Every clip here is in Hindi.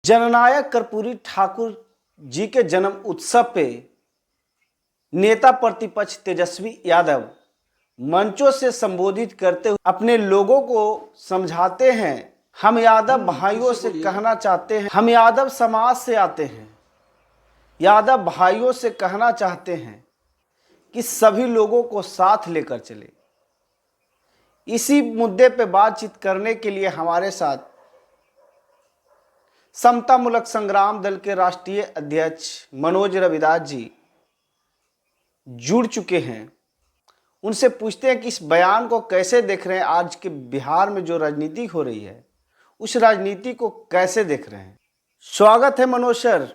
जननायक कर्पूरी ठाकुर जी के जन्म उत्सव पे नेता प्रतिपक्ष तेजस्वी यादव मंचों से संबोधित करते हुए अपने लोगों को समझाते हैं। हम यादव भाइयों से कहना चाहते हैं, हम यादव समाज से आते हैं, यादव भाइयों से कहना चाहते हैं कि सभी लोगों को साथ लेकर चले। इसी मुद्दे पे बातचीत करने के लिए हमारे साथ समता मूलक संग्राम दल के राष्ट्रीय अध्यक्ष मनोज रविदास जी जुड़ चुके हैं। उनसे पूछते हैं कि इस बयान को कैसे देख रहे हैं। आज के बिहार में जो राजनीति हो रही है उस राजनीति को कैसे देख रहे हैं। स्वागत है मनोज सर।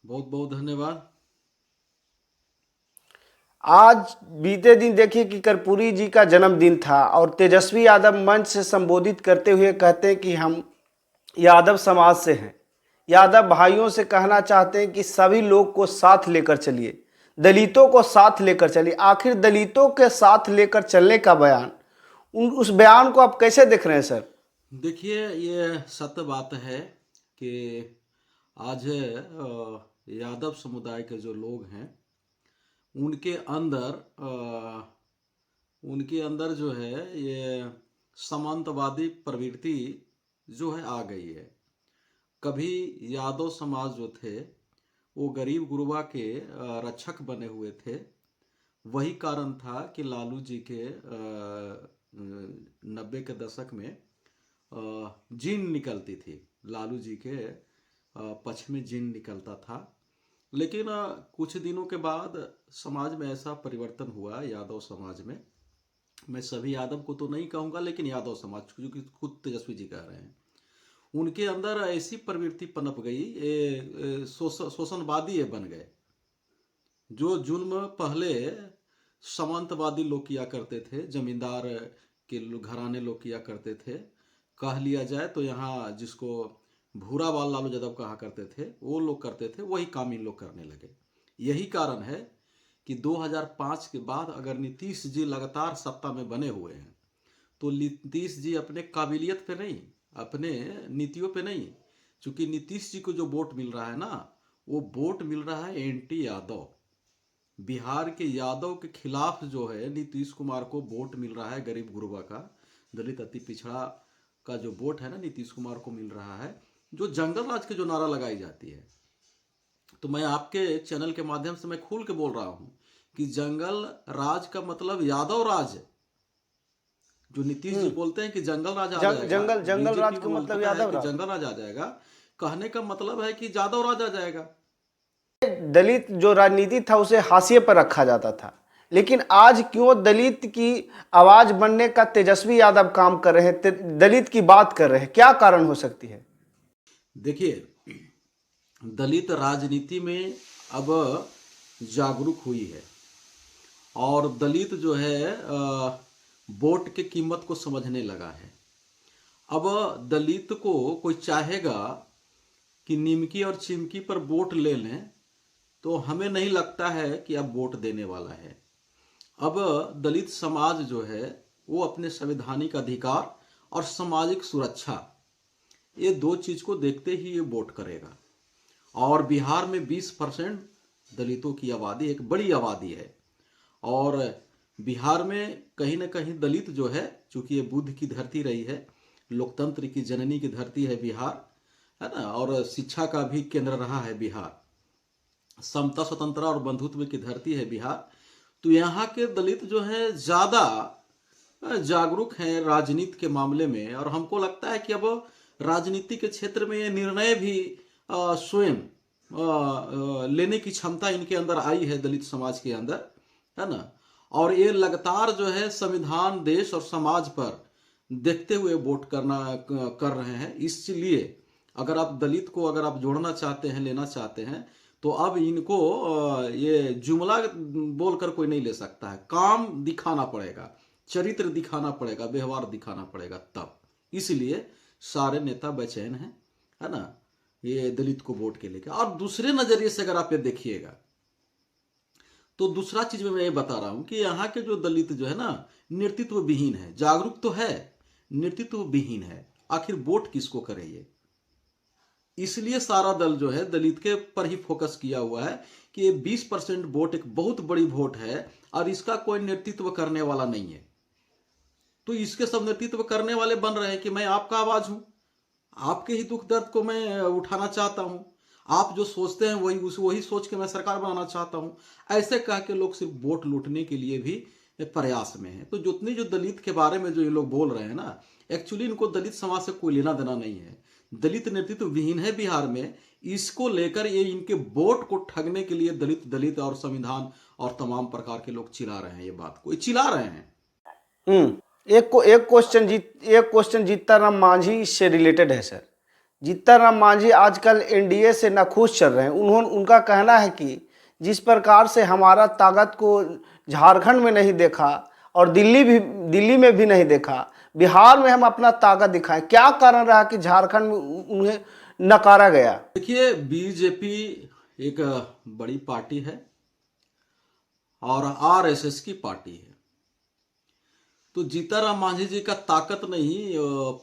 बहुत बहुत धन्यवाद। आज बीते दिन देखिए कि कर्पूरी जी का जन्मदिन था और तेजस्वी यादव मंच से संबोधित करते हुए कहते हैं कि हम यादव समाज से हैं, यादव भाइयों से कहना चाहते हैं कि सभी लोग को साथ लेकर चलिए, दलितों को साथ लेकर चलिए। आखिर दलितों के साथ लेकर चलने का बयान, उस बयान को आप कैसे देख रहे हैं सर? देखिए, ये सत्य बात है कि आज यादव समुदाय के जो लोग हैं उनके अंदर जो है ये सामंतवादी प्रवृत्ति जो है आ गई है। कभी यादव समाज जो थे वो गरीब गुरबा के रक्षक बने हुए थे। वही कारण था कि लालू जी के 90 के दशक में जीन निकलती थी, लालू जी के पक्ष में जीन निकलता था। लेकिन कुछ दिनों के बाद समाज में ऐसा परिवर्तन हुआ, यादव समाज में, मैं सभी यादव को तो नहीं कहूँगा लेकिन यादव समाज, क्योंकि खुद तेजस्वी जी कह रहे हैं, उनके अंदर ऐसी प्रवृत्ति पनप गई, शोषणवादी बन गए। जो जुल्म पहले सामंतवादी लोग किया करते थे, जमींदार के घराने लोग किया करते थे, कह लिया जाए तो यहाँ जिसको भूरा बाल लालू यादव कहा करते थे, वो लोग करते थे, वही काम इन लोग करने लगे। यही कारण है कि 2005 के बाद अगर नीतीश जी लगातार सत्ता में बने हुए हैं तो नीतीश जी अपने काबिलियत पे नहीं, अपने नीतियों पे नहीं, चूंकि नीतीश जी को जो वोट मिल रहा है ना, वो वोट मिल रहा है एंटी यादव। बिहार के यादव के खिलाफ जो है नीतीश कुमार को वोट मिल रहा है, गरीब गुरबा का, दलित अति पिछड़ा का जो वोट है ना, नीतीश कुमार को मिल रहा है। जो जंगल राज की जो नारा लगाई जाती है, तो मैं आपके चैनल के माध्यम से मैं खुल के बोल रहा हूं कि जंगल राज का मतलब यादव राज है। जो नीतीश जी बोलते हैं कि जंगल राज आ जाएगा, जंगल राज का मतलब यादव राज, जंगल राज आ जाएगा, कहने का मतलब है कि यादव राज आ जाएगा। दलित जो राजनीति था उसे हाशिए पर रखा जाता था, लेकिन आज क्यों दलित की आवाज बनने का तेजस्वी यादव काम कर रहे हैं, दलित की बात कर रहे हैं? क्या कारण हो सकती है? देखिए, दलित राजनीति में अब जागरूक हुई है और दलित जो है वोट के कीमत को समझने लगा है। अब दलित को कोई चाहेगा कि निमकी और चिमकी पर वोट ले लें तो हमें नहीं लगता है कि अब वोट देने वाला है। अब दलित समाज जो है वो अपने संवैधानिक अधिकार और सामाजिक सुरक्षा, ये दो चीज को देखते ही ये वोट करेगा। और बिहार में 20% दलितों की आबादी, एक बड़ी आबादी है, और बिहार में कहीं ना कहीं दलित जो है, चूंकि ये बुद्ध की धरती रही है, लोकतंत्र की जननी की धरती है बिहार, है ना, और शिक्षा का भी केंद्र रहा है बिहार, समता स्वतंत्रता और बंधुत्व की धरती है बिहार। तो यहाँ के दलित जो है ज्यादा जागरूक हैं राजनीति के मामले में, और हमको लगता है कि अब राजनीति के क्षेत्र में ये निर्णय भी स्वयं लेने की क्षमता इनके अंदर आई है, दलित समाज के अंदर, है ना। और ये लगातार जो है संविधान, देश और समाज पर देखते हुए वोट कर रहे हैं। इसलिए अगर आप दलित को अगर आप जोड़ना चाहते हैं, लेना चाहते हैं, तो अब इनको ये जुमला बोलकर कोई नहीं ले सकता है, काम दिखाना पड़ेगा, चरित्र दिखाना पड़ेगा, व्यवहार दिखाना पड़ेगा तब। इसलिए सारे नेता बेचैन हैं, है ना, ये दलित को वोट के लेकर। और दूसरे नजरिए से अगर आप ये देखिएगा तो दूसरा चीज में मैं ये बता रहा हूं कि यहाँ के जो दलित जो है ना, नेतृत्व विहीन है, जागरूक तो है, नेतृत्व विहीन है। आखिर वोट किसको करे ये? इसलिए सारा दल जो है दलित के पर ही फोकस किया हुआ है कि ये 20% वोट एक बहुत बड़ी वोट है और इसका कोई नेतृत्व करने वाला नहीं है। तो इसके सब नेतृत्व करने वाले बन रहे हैं कि मैं आपका आवाज हूं, आपके ही दुख दर्द को मैं उठाना चाहता हूं, आप जो सोचते हैं वही सोच के मैं सरकार बनाना चाहता हूं। ऐसे कह के लोग सिर्फ वोट लूटने के लिए भी प्रयास में है। तो जितनी जो दलित के बारे में जो ये लोग बोल रहे हैं ना, एक्चुअली इनको दलित समाज से कोई लेना देना नहीं है। दलित नेतृत्व विहीन है बिहार में। इसको लेकर ये इनके वोट को ठगने के लिए दलित दलित और संविधान और तमाम प्रकार के लोग चिल्ला रहे हैं। ये बात को चिल्ला रहे हैं। एक क्वेश्चन जीतन राम मांझी से रिलेटेड है सर। जीतन राम मांझी आजकल एनडीए से नाखुश चल रहे हैं। उनका कहना है कि जिस प्रकार से हमारा ताकत को झारखंड में नहीं देखा और दिल्ली में भी नहीं देखा, बिहार में हम अपना ताकत दिखाएं। क्या कारण रहा कि झारखंड में उन्हें नकारा गया? देखिए, बीजेपी एक बड़ी पार्टी है और आरएसएस की पार्टी है। तो जीतन मांझी जी का ताकत नहीं,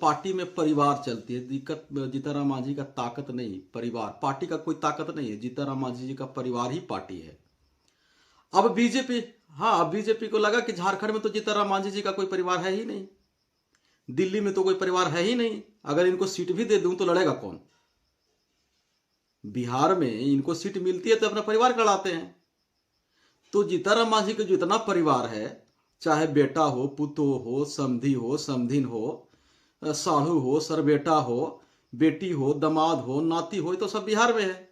पार्टी में परिवार चलती है। जीतन मांझी का ताकत नहीं, परिवार। पार्टी का कोई ताकत नहीं है, जीतन मांझी जी का परिवार ही पार्टी है। अब बीजेपी को लगा कि झारखंड में तो जीतन मांझी जी का कोई परिवार है ही नहीं, दिल्ली में तो कोई परिवार है ही नहीं, अगर इनको सीट भी दे दूं तो लड़ेगा कौन? बिहार में इनको सीट मिलती है तो अपना परिवार लड़ाते हैं। तो जीतन मांझी का जो इतना परिवार है, चाहे बेटा हो, पुतो हो, समधी हो, समधिन हो, साहू हो, सरबेटा हो, बेटी हो, दामाद हो, नाती हो, तो सब बिहार में है।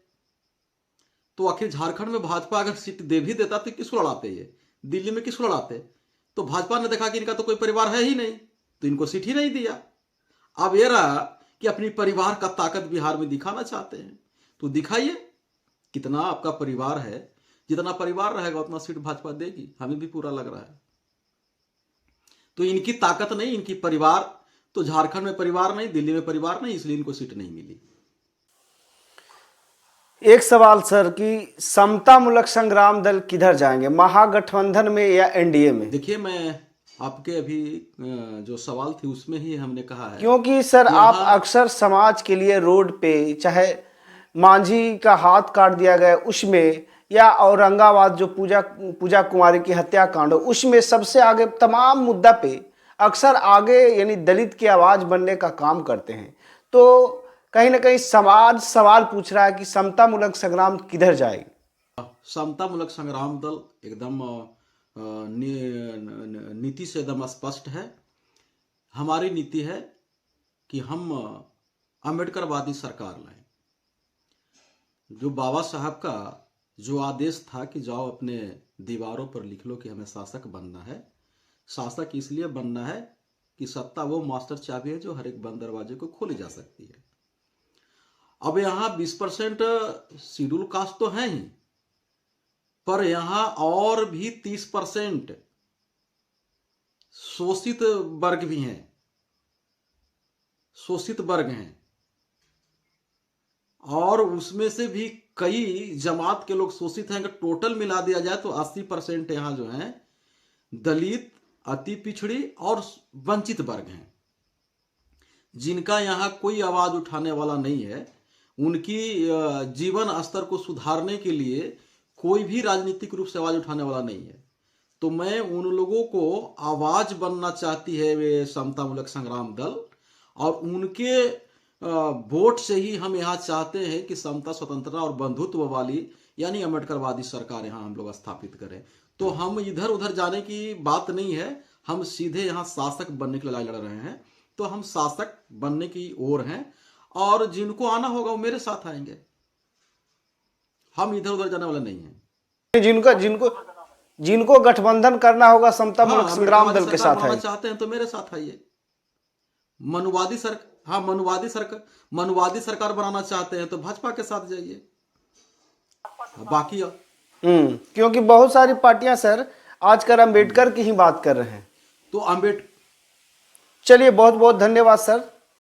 तो आखिर झारखंड में भाजपा अगर सीट दे भी देता तो किसको लड़ाते? ये दिल्ली में किसको लड़ाते? तो भाजपा ने देखा कि इनका तो कोई परिवार है ही नहीं, तो इनको सीट ही नहीं दिया। अब ये रहा कि अपनी परिवार का ताकत बिहार में दिखाना चाहते हैं, तो दिखाइए कितना आपका परिवार है। जितना परिवार रहेगा उतना सीट भाजपा देगी, हमें भी पूरा लग रहा है। तो इनकी ताकत नहीं, इनकी परिवार। तो झारखंड में परिवार नहीं, दिल्ली में परिवार नहीं, इसलिए इनको सीट नहीं मिली। एक सवाल सर कि समतामूलक संग्राम दल किधर जाएंगे, महागठबंधन में या एनडीए में? देखिए, मैं आपके अभी जो सवाल थी उसमें ही हमने कहा है, क्योंकि सर आप अक्सर समाज के लिए रोड पे, चाहे मांझी का हाथ काट दिया गया उसमें, या औरंगाबाद जो पूजा कुमारी की हत्याकांड, उसमें सबसे आगे तमाम मुद्दा पे अक्सर आगे यानी दलित की आवाज बनने का काम करते हैं। तो कहीं ना कहीं समाज सवाल पूछ रहा है कि समतामूलक संग्राम किधर जाएगी? समतामूलक संग्राम दल एकदम नीति से एकदम स्पष्ट है। हमारी नीति है कि हम अम्बेडकरवादी सरकार लाएं। जो बाबा साहब का जो आदेश था कि जाओ अपने दीवारों पर लिख लो कि हमें शासक बनना है। शासक इसलिए बनना है कि सत्ता वो मास्टर चाबी है जो हर एक बंद दरवाजे को खोली जा सकती है। अब यहाँ 20% शेड्यूल कास्ट तो है ही, पर यहाँ और भी 30% शोषित वर्ग भी हैं, शोषित वर्ग हैं, और उसमें से भी कई जमात के लोग शोषित हैं। अगर टोटल मिला दिया जाए तो 80% यहाँ जो है दलित, अति पिछड़ी और वंचित वर्ग हैं, जिनका यहाँ कोई आवाज उठाने वाला नहीं है। उनकी जीवन स्तर को सुधारने के लिए कोई भी राजनीतिक रूप से आवाज उठाने वाला नहीं है। तो मैं उन लोगों को आवाज बनना चाहती है वे समतामूलक संग्राम दल, और उनके वोट से ही हम यहाँ चाहते हैं कि समता, स्वतंत्रता और बंधुत्व वाली यानी अम्बेडकरवादी सरकार यहाँ हम लोग स्थापित करें। तो हम इधर उधर जाने की बात नहीं है, हम सीधे यहाँ शासक बनने की लड़ाई लड़ रहे हैं। तो हम शासक बनने की ओर हैं, और जिनको आना होगा वो मेरे साथ आएंगे। हम इधर उधर जाने वाले नहीं हैं। जिनको गठबंधन करना होगा समतामूलक संग्राम दल के साथ आइए। चाहते हैं तो मेरे साथ आइए। मनुवादी सरकार बनाना चाहते हैं तो भाजपा के साथ जाइए। बाकी क्योंकि बहुत सारी पार्टियां सर आजकल अंबेडकर की ही बात कर रहे हैं। तो चलिए, बहुत बहुत धन्यवाद सर।